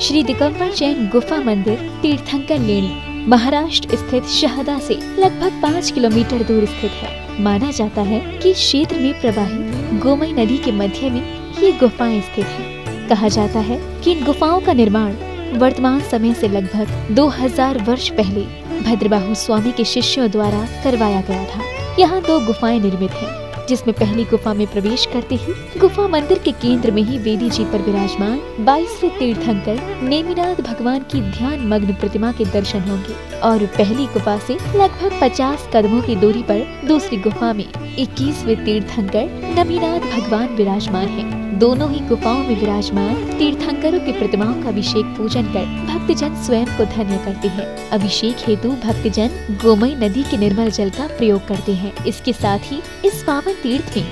श्री दिगंबर जैन गुफा मंदिर तीर्थंकर लेणी महाराष्ट्र स्थित शहदा से लगभग 5 किलोमीटर दूर स्थित है। माना जाता है कि क्षेत्र में प्रवाहित गोमई नदी के मध्य में ये गुफाएं स्थित हैं। कहा जाता है कि इन गुफाओं का निर्माण वर्तमान समय से लगभग 2000 वर्ष पहले भद्रबाहु स्वामी के शिष्यों द्वारा करवाया गया था। यहाँ 2 गुफाएं निर्मित हैं, जिसमें पहली गुफा में प्रवेश करते ही गुफा मंदिर के केंद्र में ही वेदी जी पर विराजमान 22वें तीर्थंकर नेमिनाथ भगवान की ध्यान मग्न प्रतिमा के दर्शन होंगे और पहली गुफा से लगभग 50 कदमों की दूरी पर दूसरी गुफा में 21वें तीर्थंकर नमीनाथ भगवान विराजमान हैं। दोनों ही गुफाओं में विराजमान तीर्थंकरों की प्रतिमाओं का अभिषेक पूजन कर भक्तजन स्वयं को धन्य करते हैं। अभिषेक हेतु भक्तजन गोमई नदी के निर्मल जल का प्रयोग करते हैं। इसके साथ ही इस पावन तीर्थ में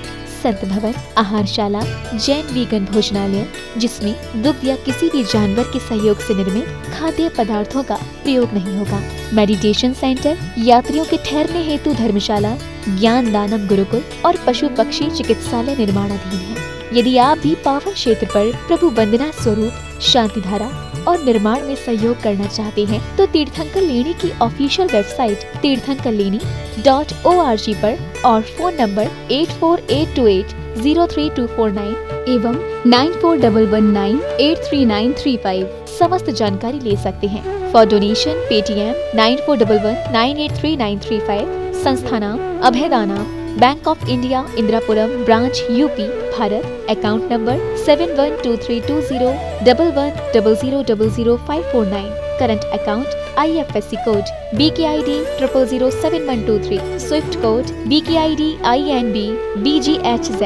संत भवन, आहारशाला, जैन वीगन भोजनालय, जिसमें दुग्ध या किसी भी जानवर के सहयोग से निर्मित खाद्य पदार्थों का प्रयोग नहीं होगा, मेडिटेशन सेंटर, यात्रियों के ठहरने हेतु धर्मशाला, ज्ञान दानम गुरुकुल और पशु पक्षी चिकित्सालय निर्माणाधीन है। यदि आप भी पावन क्षेत्र पर प्रभु वंदना स्वरूप शांति धारा और निर्माण में सहयोग करना चाहते हैं तो तीर्थंकर लेणी की ऑफिशियल वेबसाइट तीर्थंकरलेणी.org पर और फोन नंबर 8482803249 एवं 9411983935 समस्त जानकारी ले सकते हैं। For donation Paytm 9411983935। संस्था नाम Abhayadana, bank of India, Indirapuram branch, UP, Bharat. Account number 7123201100000549। Current account IFSC code BKID 00071123। Swift code BKID INB BGHZ।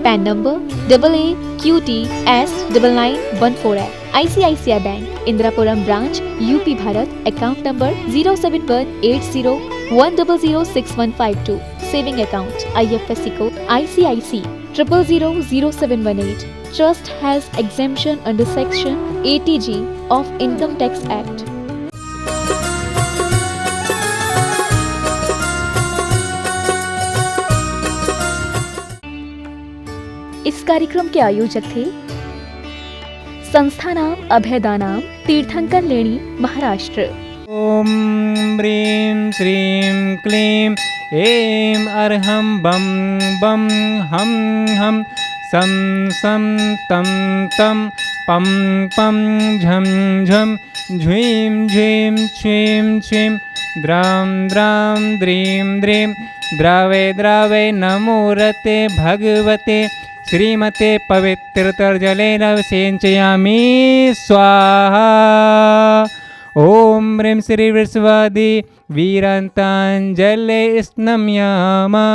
PAN number AAQTS9914F। ICICI bank Indirapuram branch, UP, Bharat. Account number 0718010065152। Saving account IFSC code ICIC 000718। Trust has exemption under section 80G of Income Tax Act। इस कार्यक्रम के आयोजक थे संस्था नाम अभयदानाम, तीर्थंकर लेणी, महाराष्ट्र। ओम ब्रीं श्रीं क्लीं ऐं अर्हं बम बम हम हम सं सं तं तं पं पं झं झं झ्वीं झ्वीं छ्वीं छ्वीं द्रां द्रां द्रीं द्रीं द्रावे द्रावे नमोरते भगवते श्रीमते पवित्रतरजलेन सिंचयामि स्वाहा। ओम ह्रीं श्री वृषवादी वीरांतांजले स्नम्यामा।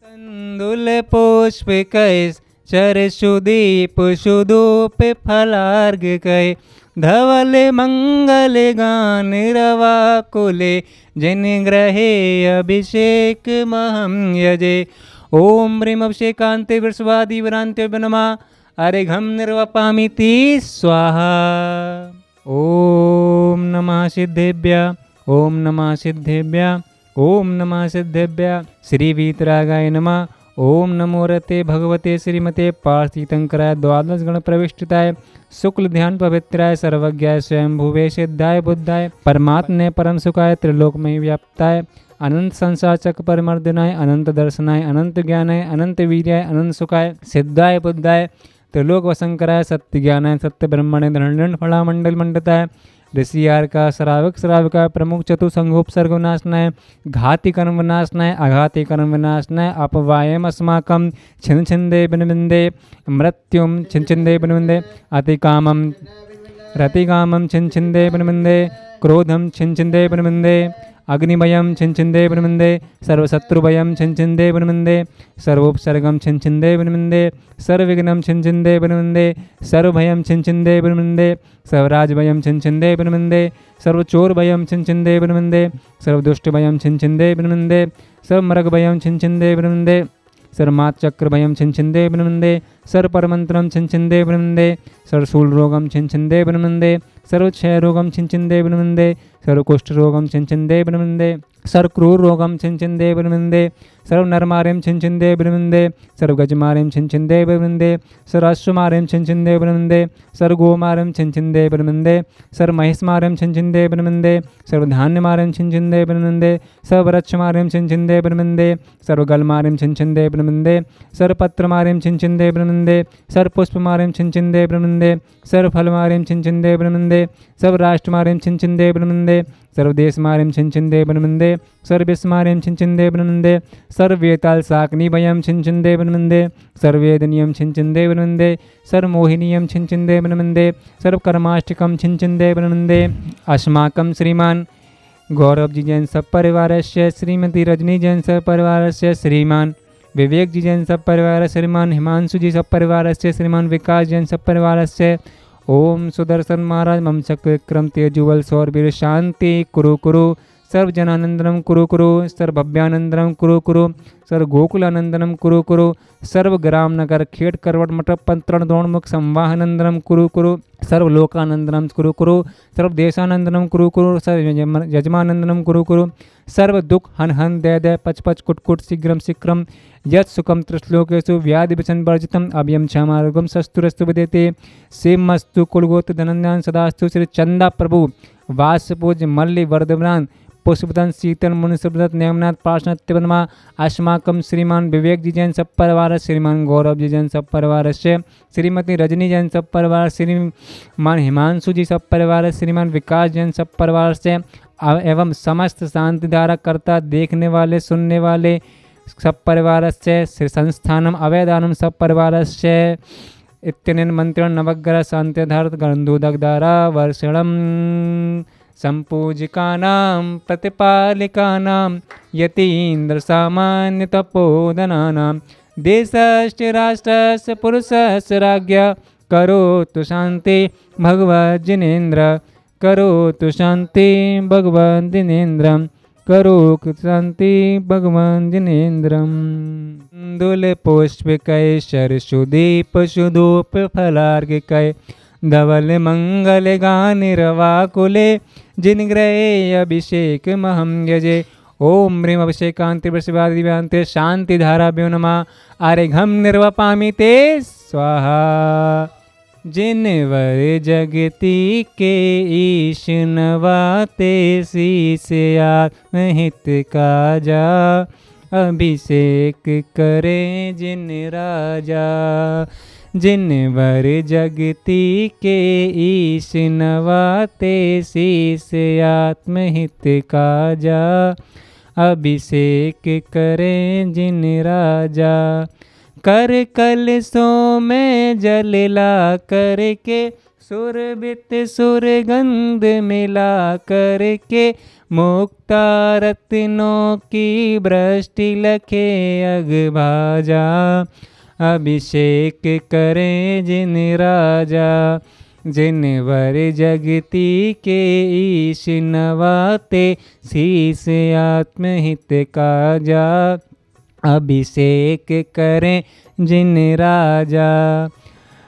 तंदुल पुष्पकैः चरसुदीप सुधूप फलार्घ्यकैः धवल मंगल गान रवाकुले जनग्रहे अभिषेक महं यजे। ओम ह्रीं अभिषेकान्ते वृषवादी वीरान्ते नमः अर्घ्यं निर्वपामीति स्वाहा। ओम नमः सिद्धेभ्यः, ओम नमः सिद्धेभ्यः, ओम नमः सिद्धेभ्यः। श्री वीतरागाय नमः। ओम नमो रते भगवते श्रीमते पार्थितंकराय द्वादश गण प्रविष्टिताय शुक्ल ध्यान पवित्राय सर्वज्ञाय स्वयंभुवे सिद्धाय बुद्धाय परमात्मने परम सुखाय त्रिलोकमय व्याप्ताय अनंत संसार चक्र परिमर्दनाय अनंत दर्शनाय अनंत ज्ञानाय अनंत वीर्याय अनंत सुखाय सिद्धाय बुद्धाय त्रिलोक वसंकराय सत्य ज्ञानाय सत्य ब्रह्मणे धरणन फला मंडल मंडताय ऋषि आर का श्रावक श्राविका प्रमुख चतुसंघोपसर्ग विनाशनाय घाति कर्म विनाशनाय अघाति कर्म विनाशनाय अपवायम अस्माकं छिन छिंदे बिनबिंदे मृत्युम छिन छिंदे बिनबिंदे अतिकामम रतिकामम छिन छिंदे बिनबिंदे क्रोधम छिन छिंदे बिनबिंदे अग्निभयं छिंछिंदे बिनबिंदे सर्वशत्रुभयं छिंछिंदे बिनबिंदे सर्वोपसर्गं छिंछिंदे बिनबिंदे सर्वविघ्नं छिंछिंदे बिनबिंदे सर्वभयं छिंछिंदे बिनबिंदे सर्वराजभयं छिंछिंदे बिनबिंदे सर्वचोरभयं छिंछिंदे बिनबिंदे सर्वदुष्टभयं छिंछिंदे बिनबिंदे सर्वमृगभयं छिंछिंदे बिनबिंदे सर्वमाचक्रभयं छिंछिंदे बिनबिंदे सर्वपरमंत्रं छिंछिंदे बिनबिंदे सर्वशूलरोगं छिंछिंदे बिनबिंदे सर्वक्षयरोगं छिंछिंदे बिनबिंदे सर्वकुष्ठरोगं छिंछिंदे बिनबिंदे सर्वक्रूर रोगम छिंचिंदे ब्रह्मंदे सर्व नरमारिम छिंचिंदे ब्रह्मंदे सर्व गजमारिम छिंचिंदे ब्रह्मंदे सर्व अश्वमारिम छिंचिंदे ब्रह्मंदे सर्व गोमारिम छिंचिंदे ब्रह्मंदे सर्व महिषमारिम छिंचिंदे ब्रह्मंदे सर्व धान्यमारिम छिंचिंदे ब्रह्मंदे सर्व वृक्षमारिम छिंचिंदे ब्रह्मंदे सर्व गलमारिम छिंचिंदे ब्रह्मंदे सर्व पत्रमारिम छिंचिंदे ब्रह्मंदे सर्व पुष्पमारिम छिंचिंदे ब्रह्मंदे सर्व फलमारिम छिंचिंदे ब्रह्मंदे सर्व राष्ट्रमारिम छिंचिंदे ब्रह्मंदे सर्व देशमारिम छिंचिंदे ब्रह्मंदे सर्व विस्मारिम छिंचिंदे ब्रह्मंदे सर्व वेताल साकनी भयम छिंचिंदे ब्रह्मंदे सर्व वेदनियम छिंचिंदे ब्रह्मंदे सर्व मोहिनीयम छिंचिंदे ब्रह्मंदे सर्व कर्माष्टकम छिंचिंदे ब्रह्मंदे अस्माकं श्रीमान गौरव जी जैन सब परिवारस्य श्रीमती रजनी जैन सब परिवारस्य श्रीमान विवेक जी जैन सब परिवार श्रीमान हिमांशु जी सब परिवारस्य श्रीमान विकास जैन सब परिवारस्य ओम सुदर्शन महाराज मम चक्र विक्रम तेजुवल सौरवीर शांति कुरु कुरु सर्व जनानंदनम कुरु कुरु सर्व भव्यानंदनम कुरु कुरु सर्व गोकुलानंदनम कुरु कुरु सर्व ग्राम नगर खेट करवट मठ पंत्रण द्रोणमुख संवाहनंदनम कुरु कुरु सर्व लोकानंदनम कुरु कुरु सर्व देशानंदनम कुरु कुरु सर्व यजमानंदनम कुरु कुरु सर्व दुख हन हन दय दय पच पच कुट कुट शीघ्रम शीघ्रम यत् सुखम त्रिश्लोकेषु व्याधि विषण वर्जितम अभयम क्षमारोगम सस्तुरस्तु विदेते सेमस्तु कुलगोत्र धनंजन सदास्तु श्री चंदा प्रभु वासपूज मल्ली वर्धमान पुष्पदन शीतल मुनिसुब्रत नेमनाथ पार्षद तिबनमा अस्माकं श्रीमान विवेक जी जैन सब परिवार श्रीमान गौरव जी जैन सब परिवार से श्रीमती रजनी जैन सब परिवार श्रीमान हिमांशु जी सब परिवार श्रीमान विकास जैन सब परिवार से एवं समस्त शांति धारा करता देखने वाले सुनने वाले सब परिवार से श्री संस्थानम अवैधानम सब परिवार से इत्यनेन मंत्रण नवग्रह शांतिधारत गंधुदग्धारा वर्षणम संपूजिकानां प्रतिपालिकानां यतीन्द्र सामान्य तपोधनानां देशस्य राष्ट्रस्य पुरुषस्य राज्ञा करोतु शांति भगवत् जिनेन्द्र करोतु शांति भगवन् जिनेन्द्रं करोतु शांति भगवन् जिनेन्द्रं दुल पुष्पकै शरशुदीप सुधूप फलार्घिकै धवल मंगल गानिर्वाकुले जिनग्रहे अभिषेक महं यजे ओम ह्रीं अभिषेकांति वृषभादिव्यांते शांति धाराभ्यो नमः अर्घ्यं निर्वपामि ते स्वाहा जिनवर जगति के ईश नवाते शीश आत्महित काजा अभिषेक करे जिन राजा जिनवर जगति के ईश नवाते शीश आत्महित काजा अभिषेक करें जिन राजा कर कलशों में जल ला करके सुरभित सुरगंध मिला करके मुक्ता रत्नों की वृष्टि लखे अगभाजा अभिषेक करें जिन राजा जिनवर जगति के ईश नवाते शीश आत्महित काजा अभिषेक करें जिन राजा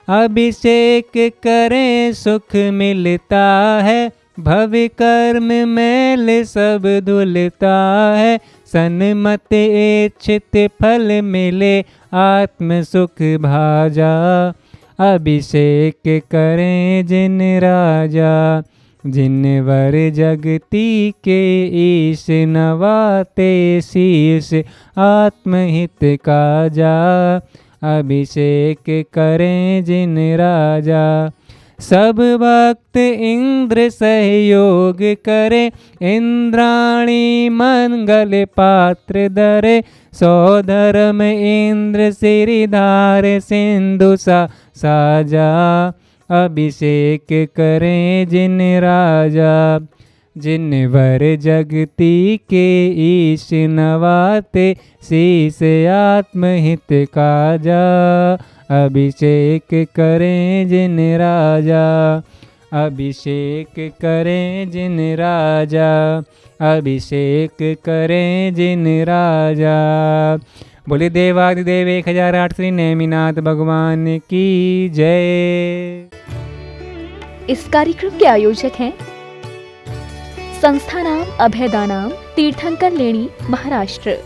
अभिषेक करें सुख मिलता है भव कर्म मैल सब धुलता है सन्मत इच्छित फल मिले आत्म सुख भाजा अभिषेक करें जिन राजा जिनवर जगति के ईश नवाते शीश आत्महित काजा अभिषेक करें जिन राजा सब भक्त इंद्र सहयोग करे इंद्राणी मंगल पात्र धरे सौधर्म इंद्र सिरिधार सिंधु साजा अभिषेक करें जिन राजा जिनवर जगति के ईश नवाते शीश आत्महित काजा अभिषेक करें जिन राजा अभिषेक करें जिन राजा अभिषेक करें जिन राजा बोले देवादिदेव 1008 श्री नेमिनाथ भगवान की जय। इस कार्यक्रम के आयोजक हैं संस्थानाम अभयदानाम तीर्थंकर लेणी महाराष्ट्र।